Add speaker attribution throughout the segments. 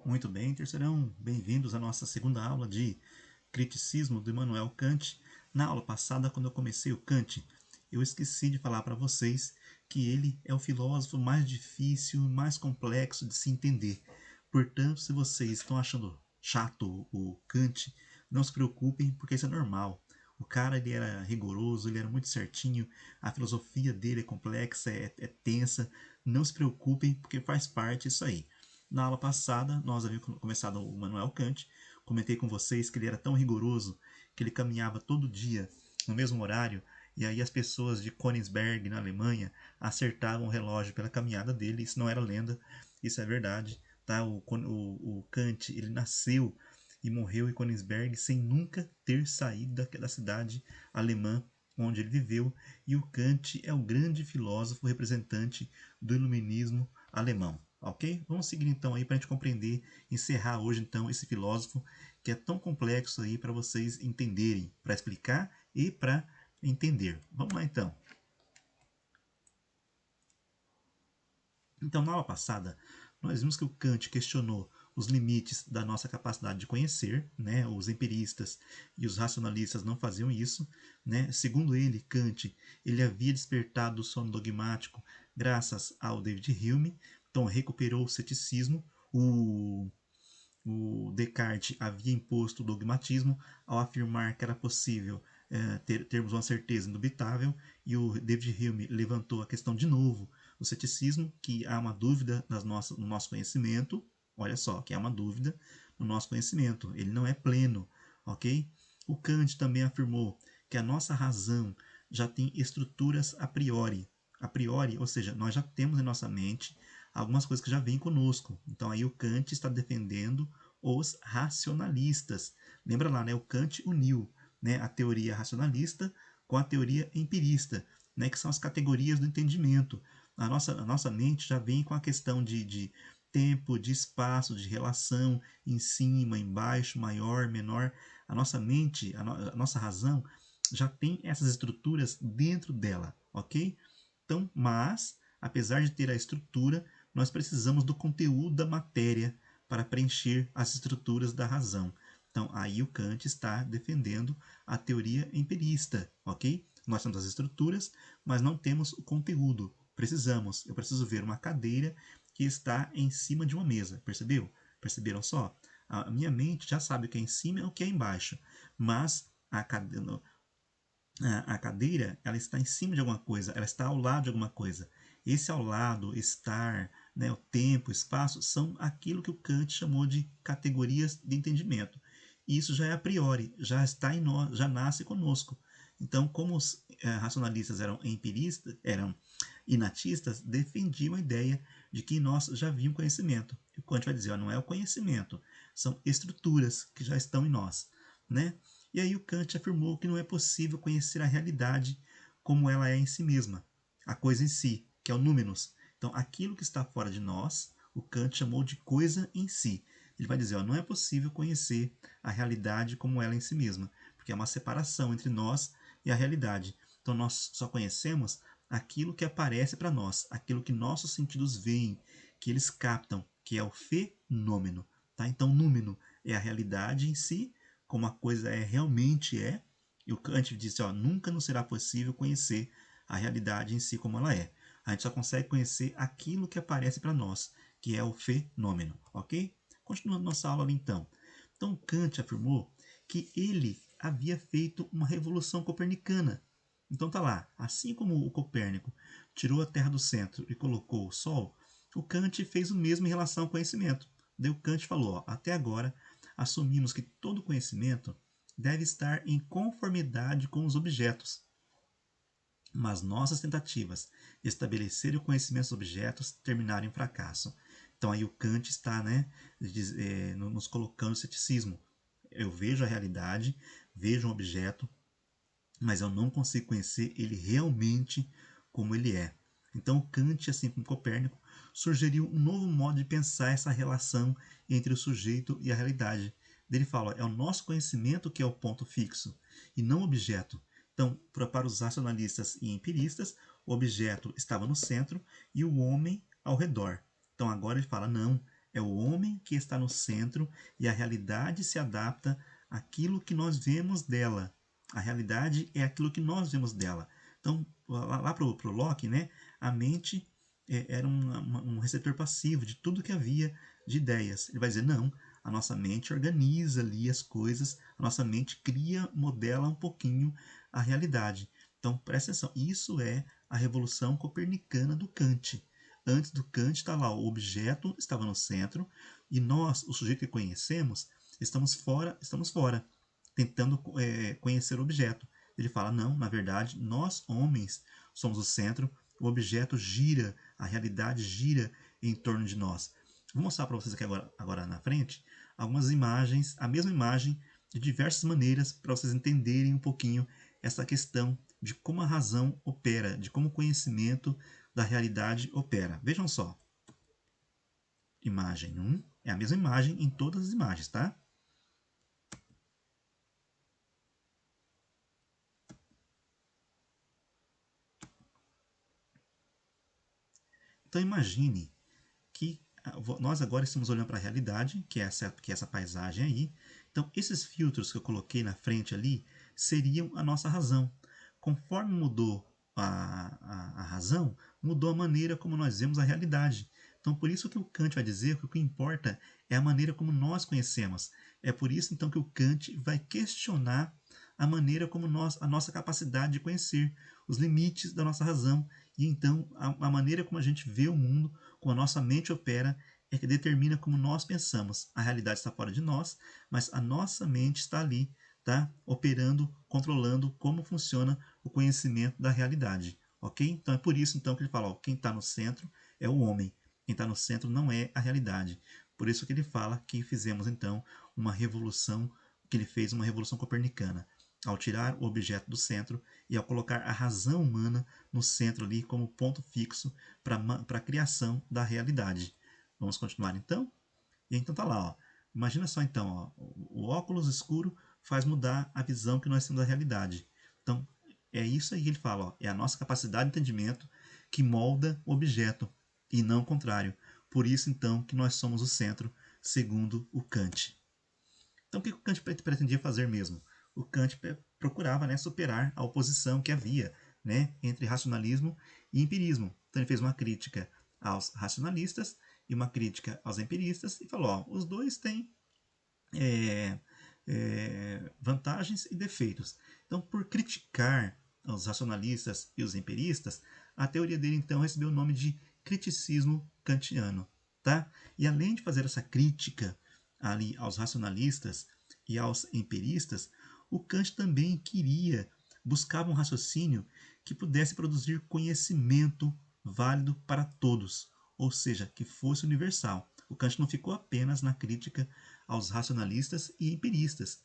Speaker 1: Muito bem, terceirão, bem-vindos à nossa segunda aula de criticismo do Immanuel Kant. Na aula passada, quando eu comecei o Kant, eu esqueci de falar para vocês que ele é o filósofo mais difícil e mais complexo de se entender. Portanto, se vocês estão achando chato o Kant, não se preocupem, porque isso é normal. O cara ele era rigoroso, ele era muito certinho, a filosofia dele é complexa, é tensa. Não se preocupem, porque faz parte isso aí. Na aula passada, nós havíamos começado o Immanuel Kant. Comentei com vocês que ele era tão rigoroso que ele caminhava todo dia no mesmo horário, e aí as pessoas de Königsberg, na Alemanha, acertavam o relógio pela caminhada dele. Isso não era lenda, isso é verdade. Tá? O Kant ele nasceu e morreu em Königsberg sem nunca ter saído da cidade alemã onde ele viveu, e o Kant é o grande filósofo representante do iluminismo alemão. Ok? Vamos seguir então aí para a gente compreender, encerrar hoje então esse filósofo que é tão complexo aí para vocês entenderem, para explicar e para entender. Vamos lá então. Então, na aula passada, nós vimos que o Kant questionou os limites da nossa capacidade de conhecer, né? Os empiristas e os racionalistas não faziam isso, né? Segundo ele, Kant, ele havia despertado o sono dogmático graças ao David Hume, então recuperou o ceticismo. O Descartes havia imposto o dogmatismo ao afirmar que era possível termos uma certeza indubitável, e o David Hume levantou a questão de novo do ceticismo, que há uma dúvida no nosso conhecimento. Olha só, que há uma dúvida no nosso conhecimento, ele não é pleno, ok? O Kant também afirmou que a nossa razão já tem estruturas a priori, ou seja, nós já temos em nossa mente algumas coisas que já vêm conosco. Então aí o Kant está defendendo os racionalistas. Lembra lá, né? O Kant uniu, né, a teoria racionalista com a teoria empirista, né, que são as categorias do entendimento. A nossa mente já vem com a questão de tempo, de espaço, de relação, em cima, embaixo, maior, menor. A nossa mente, a nossa razão já tem essas estruturas dentro dela, ok? Então, mas, apesar de ter a estrutura, nós precisamos do conteúdo da matéria para preencher as estruturas da razão. Então, aí o Kant está defendendo a teoria empirista, ok? Nós temos as estruturas, mas não temos o conteúdo. Eu preciso ver uma cadeira que está em cima de uma mesa, percebeu? Perceberam só? A minha mente já sabe o que é em cima e o que é embaixo, mas a cadeira ela está em cima de alguma coisa, ela está ao lado de alguma coisa. Esse ao lado, estar, né, o tempo, o espaço, são aquilo que o Kant chamou de categorias de entendimento. E isso já é a priori, já está em nós, já nasce conosco. Então, como os racionalistas eram empiristas, eram inatistas, defendiam a ideia de que nós já havíamos conhecimento. E o Kant vai dizer, ó, não é o conhecimento, são estruturas que já estão em nós, né? E aí o Kant afirmou que não é possível conhecer a realidade como ela é em si mesma, a coisa em si, que é o númenos. Então, aquilo que está fora de nós, o Kant chamou de coisa em si. Ele vai dizer, ó, não é possível conhecer a realidade como ela é em si mesma, porque é uma separação entre nós e a realidade. Então, nós só conhecemos aquilo que aparece para nós, aquilo que nossos sentidos veem, que eles captam, que é o fenômeno. Tá? Então, númeno é a realidade em si, como a coisa realmente é, e o Kant disse, ó, nunca nos será possível conhecer a realidade em si como ela é. A gente só consegue conhecer aquilo que aparece para nós, que é o fenômeno, ok? Continuando nossa aula ali então. Então Kant afirmou que ele havia feito uma revolução copernicana. Então tá lá, assim como o Copérnico tirou a Terra do centro e colocou o Sol, o Kant fez o mesmo em relação ao conhecimento. Daí o Kant falou, ó, até agora assumimos que todo conhecimento deve estar em conformidade com os objetos, mas nossas tentativas de estabelecer o conhecimento dos objetos terminaram em fracasso. Então aí o Kant está, né, nos colocando o ceticismo. Eu vejo a realidade, vejo um objeto, mas eu não consigo conhecer ele realmente como ele é. Então Kant, assim como Copérnico, sugeriu um novo modo de pensar essa relação entre o sujeito e a realidade. Ele fala, é o nosso conhecimento que é o ponto fixo, e não o objeto. Então, para os racionalistas e empiristas, o objeto estava no centro e o homem ao redor. Então agora ele fala, não, É o homem que está no centro e a realidade se adapta àquilo que nós vemos dela. A realidade é aquilo que nós vemos dela. Então, lá para o Locke, né, a mente era um receptor passivo de tudo que havia de ideias. Ele vai dizer, não, a nossa mente organiza ali as coisas, a nossa mente cria, modela um pouquinho a realidade. Então, presta atenção, isso é a revolução copernicana do Kant. Antes do Kant está lá, o objeto estava no centro e nós, o sujeito que conhecemos, estamos fora tentando conhecer o objeto. Ele fala, não, na verdade, nós homens somos o centro, o objeto gira, a realidade gira em torno de nós. Vou mostrar para vocês aqui agora na frente algumas imagens, a mesma imagem, de diversas maneiras, para vocês entenderem um pouquinho essa questão de como a razão opera, de como o conhecimento da realidade opera. Vejam só. Imagem 1 é a mesma imagem em todas as imagens, tá? Então imagine que nós agora estamos olhando para a realidade, que é essa paisagem aí. Então esses filtros que eu coloquei na frente ali seriam a nossa razão. Conforme mudou a razão, mudou a maneira como nós vemos a realidade. Então por isso que o Kant vai dizer que o que importa é a maneira como nós conhecemos. É por isso então que o Kant vai questionar a maneira como a nossa capacidade de conhecer, os limites da nossa razão e então a maneira como a gente vê o mundo, como a nossa mente opera, é que determina como nós pensamos. A realidade está fora de nós, mas a nossa mente está ali, tá? Operando, controlando como funciona o conhecimento da realidade, ok? Então é por isso então que ele fala, ó, quem está no centro é o homem, quem está no centro não é a realidade. Por isso que ele fala que fizemos então uma revolução, que ele fez uma revolução copernicana ao tirar o objeto do centro e ao colocar a razão humana no centro ali como ponto fixo para a criação da realidade. Vamos continuar então? E então tá lá, ó. Imagina só então, ó, o óculos escuro faz mudar a visão que nós temos da realidade. Então, é isso aí que ele fala, ó, é a nossa capacidade de entendimento que molda o objeto e não o contrário. Por isso então que nós somos o centro, segundo o Kant. Então, o que o Kant pretendia fazer mesmo? O Kant procurava, né, superar a oposição que havia, né, entre racionalismo e empirismo. Então, ele fez uma crítica aos racionalistas e uma crítica aos empiristas e falou: ó, os dois têm vantagens e defeitos. Então, por criticar os racionalistas e os empiristas, a teoria dele então recebeu o nome de criticismo kantiano, tá? E além de fazer essa crítica ali aos racionalistas e aos empiristas, o Kant também buscava um raciocínio que pudesse produzir conhecimento válido para todos, ou seja, que fosse universal. O Kant não ficou apenas na crítica aos racionalistas e empiristas.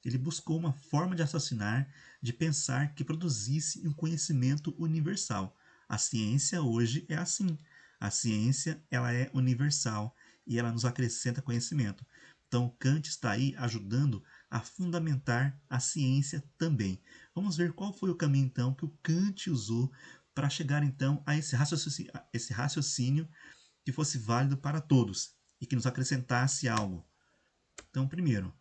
Speaker 1: Ele buscou uma forma de raciocinar, de pensar que produzisse um conhecimento universal. A ciência hoje é assim. A ciência ela é universal e ela nos acrescenta conhecimento. Então, Kant está aí ajudando a fundamentar a ciência também. Vamos ver qual foi o caminho então que o Kant usou para chegar então a esse raciocínio que fosse válido para todos e que nos acrescentasse algo. Então, primeiro,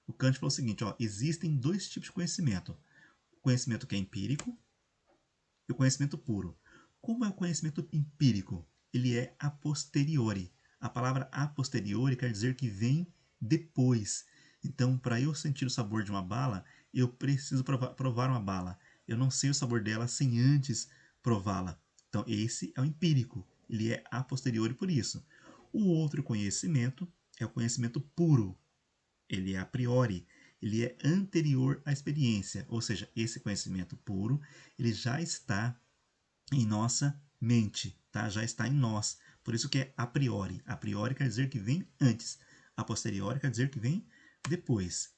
Speaker 1: o Kant falou o seguinte, ó, existem dois tipos de conhecimento. O conhecimento que é empírico e o conhecimento puro. Como é o conhecimento empírico? Ele é a posteriori. A palavra a posteriori quer dizer que vem depois. Então, para eu sentir o sabor de uma bala, eu preciso provar uma bala. Eu não sei o sabor dela sem antes prová-la. Então, esse é o empírico. Ele é a posteriori por isso. O outro conhecimento é o conhecimento puro. Ele é a priori, ele é anterior à experiência, ou seja, esse conhecimento puro, ele já está em nossa mente, tá? Já está em nós. Por isso que é a priori. A priori quer dizer que vem antes. A posteriori quer dizer que vem depois.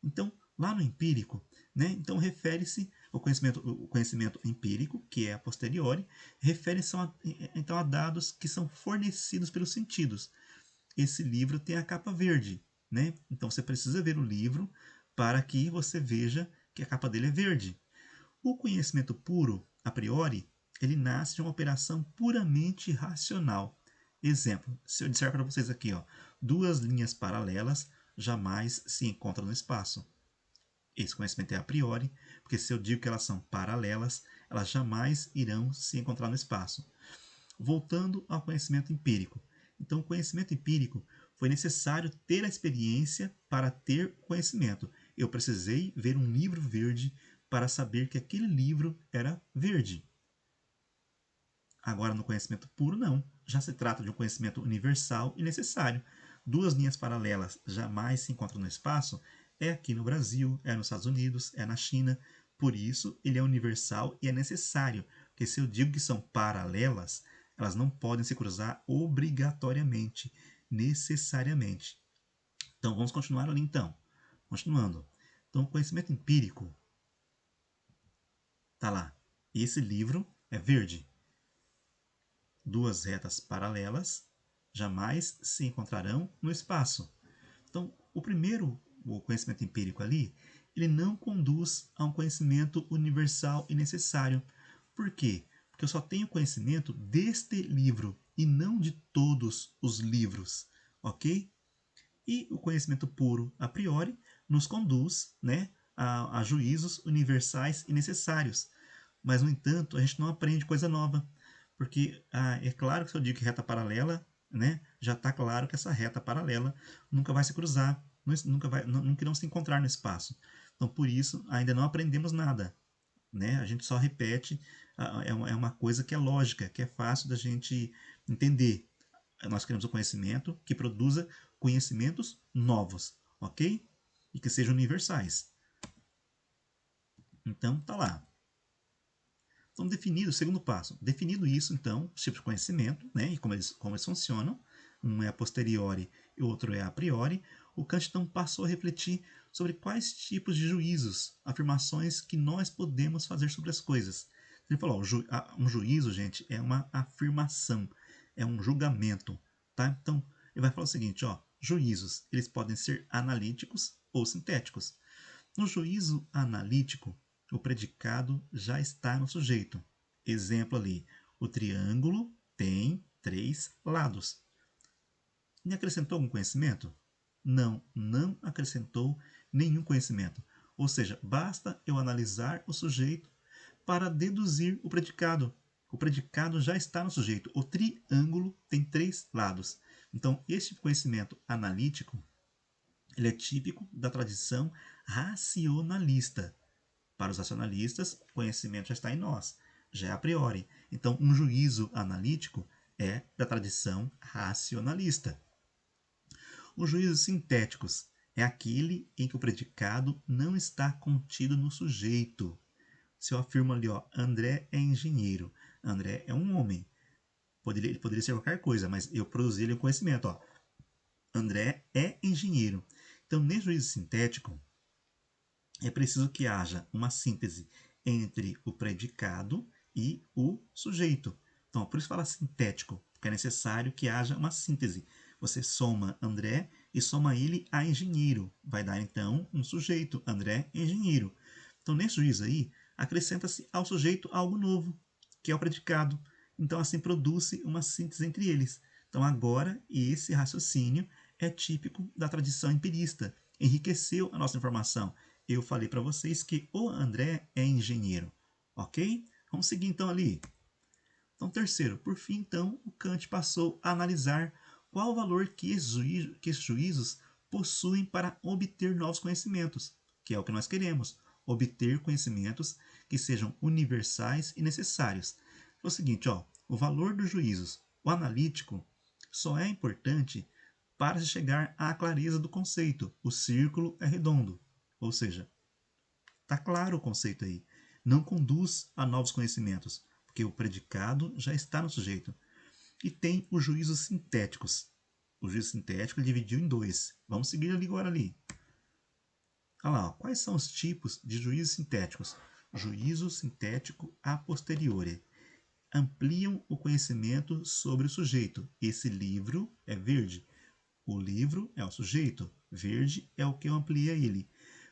Speaker 1: Então, lá no empírico, né? Então refere-se o conhecimento empírico, que é a posteriori, refere-se então a dados que são fornecidos pelos sentidos. Esse livro tem a capa verde, né? Então você precisa ver o livro para que você veja que a capa dele é verde. O conhecimento puro, a priori, ele nasce de uma operação puramente racional. Exemplo, se eu disser para vocês aqui, ó, duas linhas paralelas jamais se encontram no espaço. Esse conhecimento é a priori, porque se eu digo que elas são paralelas, elas jamais irão se encontrar no espaço. Voltando ao conhecimento empírico. Então, o conhecimento empírico foi necessário ter a experiência para ter conhecimento. Eu precisei ver um livro verde para saber que aquele livro era verde. Agora, no conhecimento puro, não. Já se trata de um conhecimento universal e necessário. Duas linhas paralelas jamais se encontram no espaço. É aqui no Brasil, é nos Estados Unidos, é na China. Por isso, ele é universal e é necessário. Porque se eu digo que são paralelas, elas não podem se cruzar obrigatoriamente, necessariamente. Então, vamos continuar ali então. Continuando. Então, o conhecimento empírico está lá. Esse livro é verde. Duas retas paralelas jamais se encontrarão no espaço. Então, o conhecimento empírico ali, ele não conduz a um conhecimento universal e necessário. Por quê? Porque eu só tenho conhecimento deste livro e não de todos os livros, ok? E o conhecimento puro, a priori, nos conduz, né, a juízos universais e necessários. Mas, no entanto, a gente não aprende coisa nova. Porque é claro que se eu digo que reta paralela, né, já está claro que essa reta paralela nunca vai se cruzar, nunca irão se encontrar no espaço. Então, por isso, ainda não aprendemos nada. Né? A gente só repete, é uma coisa que é lógica, que é fácil da gente entender. Nós queremos o conhecimento que produza conhecimentos novos, ok? E que sejam universais. Então, tá lá. Então, definido, segundo passo, definido isso, então, os tipos de conhecimento, né, e como eles funcionam, um é a posteriori e o outro é a priori, o Kant então passou a refletir sobre quais tipos de juízos, afirmações que nós podemos fazer sobre as coisas. Ele falou, ó, um juízo, gente, é uma afirmação, é um julgamento, tá? Então, ele vai falar o seguinte, ó, juízos, eles podem ser analíticos ou sintéticos. No juízo analítico, o predicado já está no sujeito. Exemplo ali: o triângulo tem três lados. Me acrescentou algum conhecimento? Não, não acrescentou nenhum conhecimento. Ou seja, basta eu analisar o sujeito para deduzir o predicado. O predicado já está no sujeito. O triângulo tem três lados. Então, este conhecimento analítico ele é típico da tradição racionalista. Para os racionalistas, o conhecimento já está em nós, já é a priori. Então, um juízo analítico é da tradição racionalista. Os juízos sintéticos é aquele em que o predicado não está contido no sujeito. Se eu afirmo ali, ó, André é engenheiro, André é um homem. Ele poderia ser qualquer coisa, mas eu produzi ele o conhecimento. Ó. André é engenheiro. Então, nesse juízo sintético, é preciso que haja uma síntese entre o predicado e o sujeito. Então, por isso fala sintético, porque é necessário que haja uma síntese. Você soma André e soma ele a engenheiro. Vai dar, então, um sujeito, André engenheiro. Então, nesse juízo aí, acrescenta-se ao sujeito algo novo, que é o predicado. Então, assim, produz-se uma síntese entre eles. Então, agora, esse raciocínio é típico da tradição empirista. Enriqueceu a nossa informação. Eu falei para vocês que o André é engenheiro, ok? Vamos seguir então ali. Então, terceiro, por fim, então, o Kant passou a analisar qual o valor que esses juízos possuem para obter novos conhecimentos, que é o que nós queremos, obter conhecimentos que sejam universais e necessários. É o seguinte, ó, o valor dos juízos, o analítico, só é importante para se chegar à clareza do conceito. O círculo é redondo. Ou seja, está claro o conceito aí. Não conduz a novos conhecimentos, porque o predicado já está no sujeito. E tem os juízos sintéticos. O juízo sintético ele dividiu em dois. Vamos seguir ali agora ali. Olha lá, ó. Quais são os tipos de juízos sintéticos? Juízo sintético a posteriori. Ampliam o conhecimento sobre o sujeito. Esse livro é verde. O livro é o sujeito. Verde é o que eu ampliei a ele.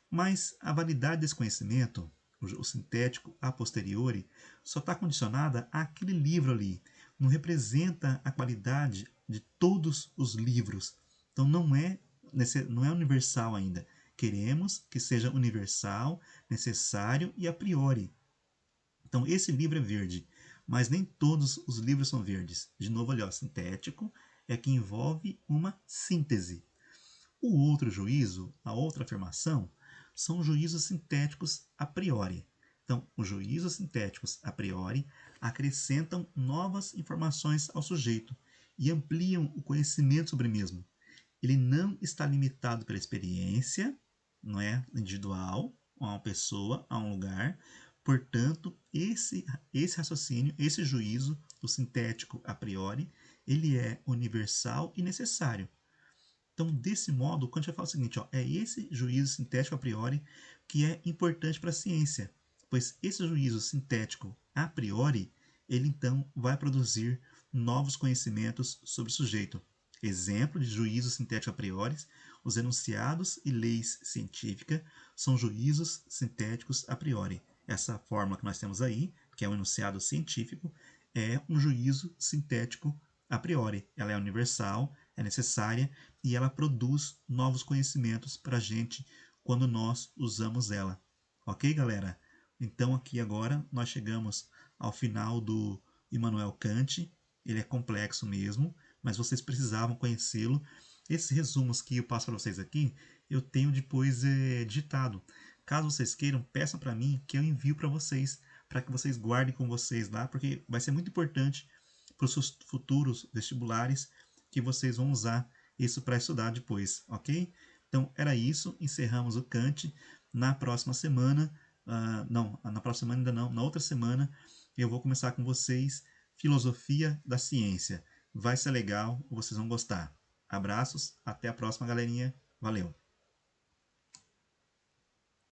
Speaker 1: Mas a validade desse conhecimento, o sintético a posteriori, só está condicionada àquele livro ali. Não representa a qualidade de todos os livros. Então não é universal ainda. Queremos que seja universal, necessário e a priori. Então esse livro é verde, mas nem todos os livros são verdes. De novo ali, ó, sintético é que envolve uma síntese. O outro juízo, a outra afirmação, são juízos sintéticos a priori. Então, os juízos sintéticos a priori acrescentam novas informações ao sujeito e ampliam o conhecimento sobre o mesmo. Ele não está limitado pela experiência, não é individual, a uma pessoa, a um lugar. Portanto, esse raciocínio, esse juízo do sintético a priori, ele é universal e necessário. Então, desse modo, Kant vai falar o seguinte, ó, é esse juízo sintético a priori que é importante para a ciência, pois esse juízo sintético a priori, ele então vai produzir novos conhecimentos sobre o sujeito. Exemplo de juízo sintético a priori, os enunciados e leis científicas são juízos sintéticos a priori. Essa fórmula que nós temos aí, que é um enunciado científico, é um juízo sintético a priori. Ela é universal, é necessária e ela produz novos conhecimentos para a gente quando nós usamos ela. Ok, galera? Então aqui agora nós chegamos ao final do Immanuel Kant. Ele é complexo mesmo, mas vocês precisavam conhecê-lo. Esses resumos que eu passo para vocês aqui, eu tenho depois digitado. Caso vocês queiram, peçam para mim que eu envio para que vocês guardem com vocês lá, porque vai ser muito importante para os seus futuros vestibulares que vocês vão usar isso para estudar depois, ok? Então era isso, encerramos o Kant. Na próxima semana, não, na próxima semana ainda não, na outra semana eu vou começar com vocês Filosofia da Ciência. Vai ser legal, vocês vão gostar. Abraços, até a próxima, galerinha. Valeu!